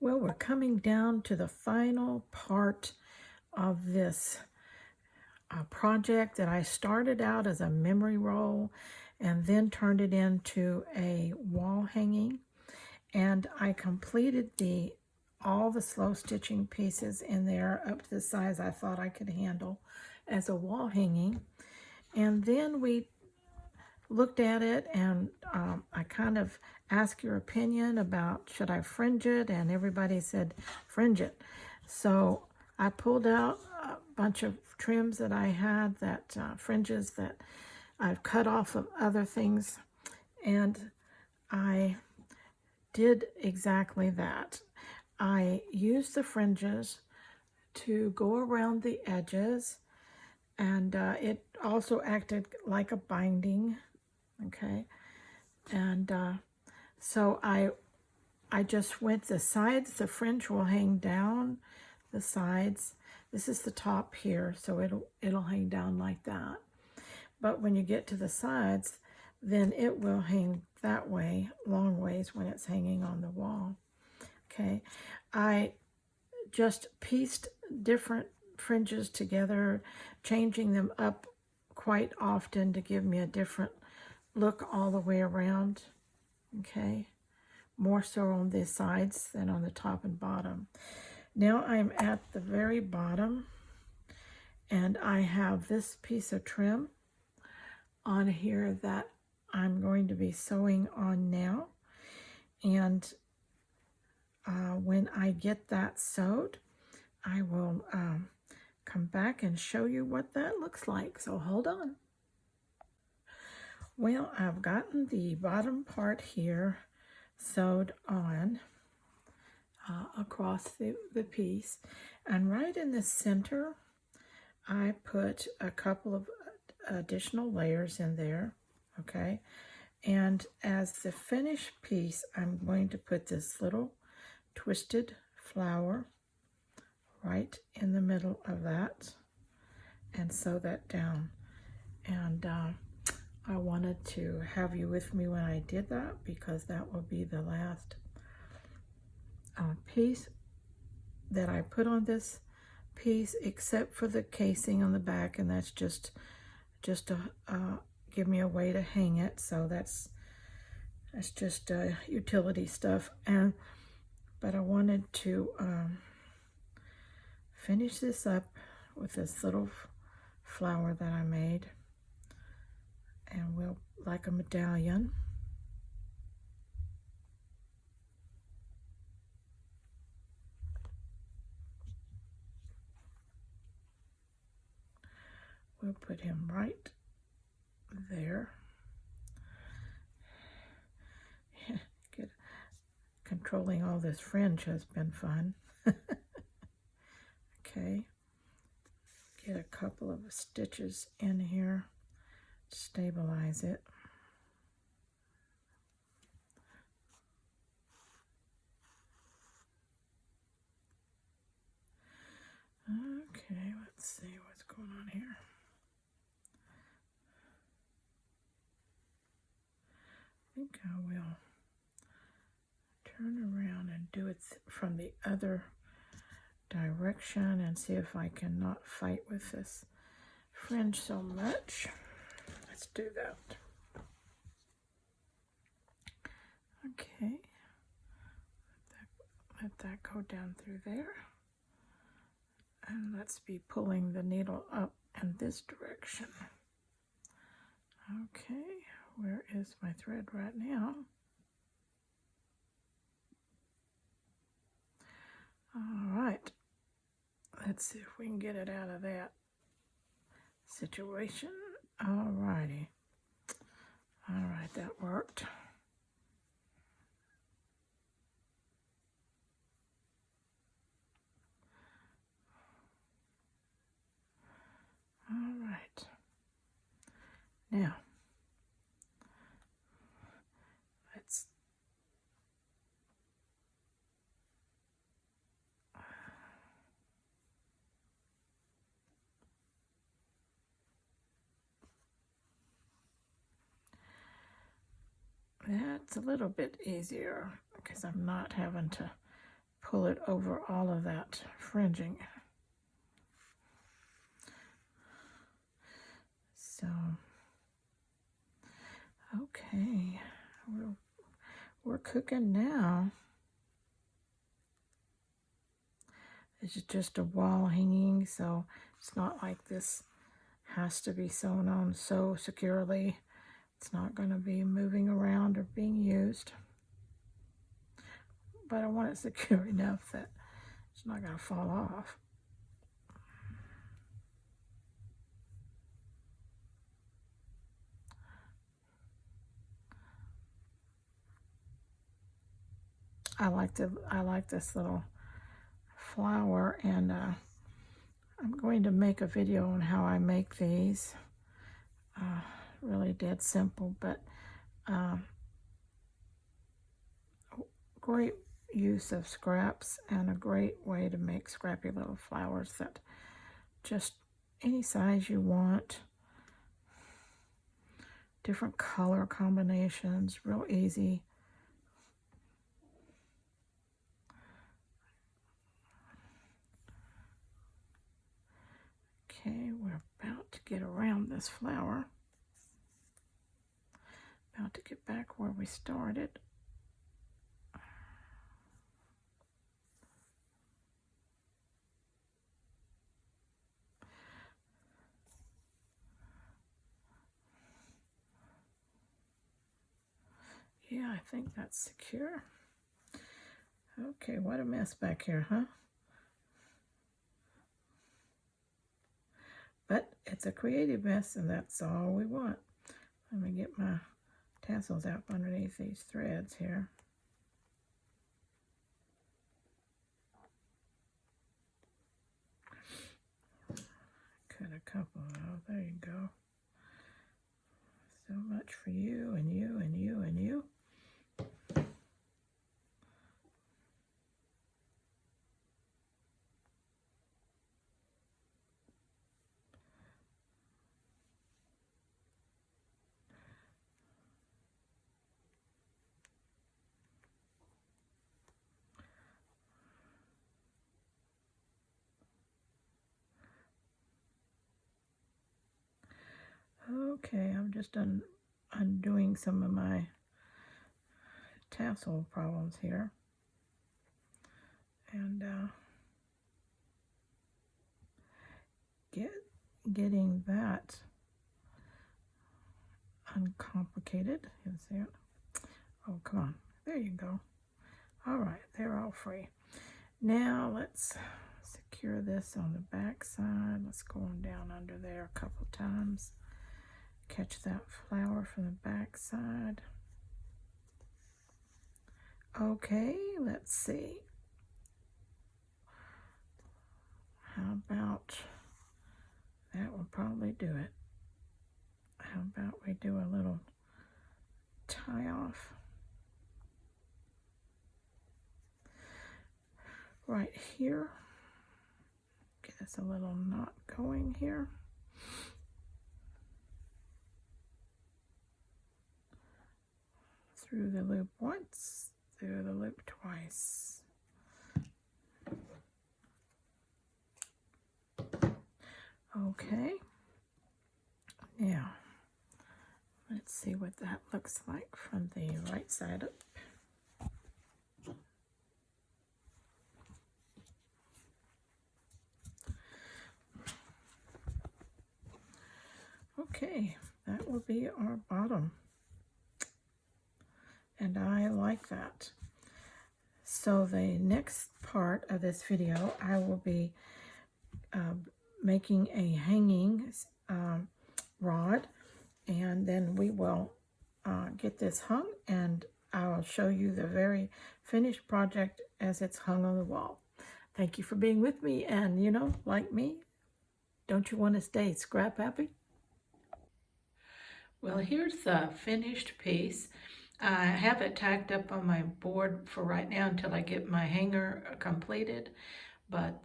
Well, we're coming down to the final part of this project that I started out as a memory roll and then turned it into a wall hanging. And I completed all the slow stitching pieces in there up to the size I thought I could handle as a wall hanging. And then we looked at it, and I kind of asked your opinion about should I fringe it, and everybody said fringe it. So I pulled out a bunch of trims that I had, that fringes that I've cut off of other things, and I did exactly that. I used the fringes to go around the edges, and it also acted like a binding. Okay, and so I just went the sides. The fringe will hang down the sides. This is the top here, so it'll hang down like that. But when you get to the sides, then it will hang that way, long ways, when it's hanging on the wall. Okay, I just pieced different fringes together, changing them up quite often to give me a different look all the way around. Okay, more so on the sides than on the top and bottom. Now I'm at the very bottom, and I have this piece of trim on here that I'm going to be sewing on now. And when I get that sewed, I will come back and show you what that looks like. So hold on. Well, I've gotten the bottom part here sewed on across the piece, and right in the center I put a couple of additional layers in there. Okay, and as the finished piece, I'm going to put this little twisted flower right in the middle of that and sew that down. And I wanted to have you with me when I did that, because that will be the last piece that I put on this piece, except for the casing on the back, and that's just to give me a way to hang it. So that's just utility stuff. But I wanted to finish this up with this little flower that I made, and we'll, like a medallion. We'll put him right there. Controlling all this fringe has been fun. Okay, get a couple of stitches in here, stabilize it. Okay, let's see what's going on here. I think I will turn around and do it from the other direction and see if I can not fight with this fringe so much. Let's do that. Okay, let that go down through there, and let's be pulling the needle up in this direction. Okay, where is my thread right now? All right, let's see if we can get it out of that situation. All righty. All right, that worked. All right. Now, let's that's a little bit easier because I'm not having to pull it over all of that fringing. So, okay, we're cooking now. It's just a wall hanging, so it's not like this has to be sewn on so securely. It's not going to be moving around or being used. But I want it secure enough that it's not going to fall off. I like this little flower, and I'm going to make a video on how I make these. Really dead simple, but great use of scraps and a great way to make scrappy little flowers that just any size you want. Different color combinations, real easy. Okay, we're about to get around this flower. About to get back where we started. Yeah, I think that's secure. Okay, what a mess back here, huh? But it's a creative mess, and that's all we want. Let me get my tassels out underneath these threads here. Cut a couple out. There you go. So much for you and you and you and you. Okay, I'm just undoing some of my tassel problems here. And getting that uncomplicated. You see it? Oh, come on. There you go. All right, they're all free. Now let's secure this on the back side. Let's go on down under there a couple times. Catch that flower from the back side. Okay, let's see. How about that will probably do it. How about we do a little tie off right here. Get us a little knot going here. Through the loop once, through the loop twice. Okay, now let's see what that looks like from the right side up. Okay, that will be our bottom. And I like that. So the next part of this video, I will be making a hanging rod, and then we will get this hung, and I'll show you the very finished project as it's hung on the wall. Thank you for being with me, and you know, like me, don't you want to stay scrap happy? Well, here's the finished piece. I have it tacked up on my board for right now until I get my hanger completed, but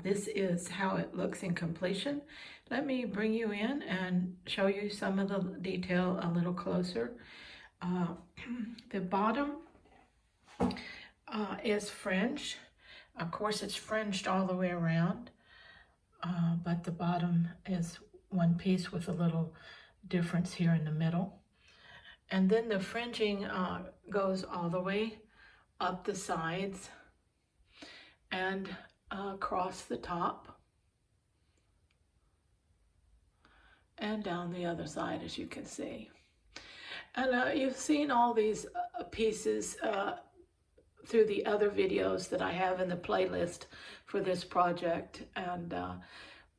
this is how it looks in completion. Let me bring you in and show you some of the detail a little closer. The bottom is fringe, Of course, it's fringed all the way around, but the bottom is one piece with a little difference here in the middle. And then the fringing goes all the way up the sides and across the top and down the other side, as you can see. And you've seen all these pieces through the other videos that I have in the playlist for this project, and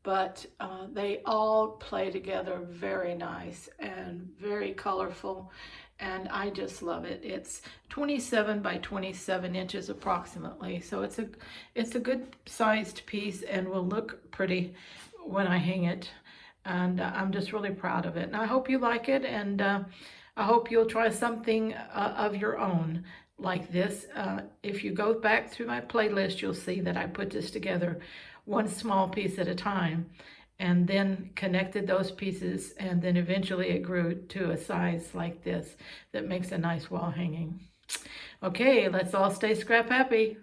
but they all play together very nice and very colorful, and I just love it. It's 27 by 27 inches approximately, so it's a good sized piece and will look pretty when I hang it, and I'm just really proud of it, and I hope you like it, and I hope you'll try something of your own like this. If you go back through my playlist, you'll see that I put this together one small piece at a time and then connected those pieces, and then eventually it grew to a size like this that makes a nice wall hanging. Okay, let's all stay scrap happy.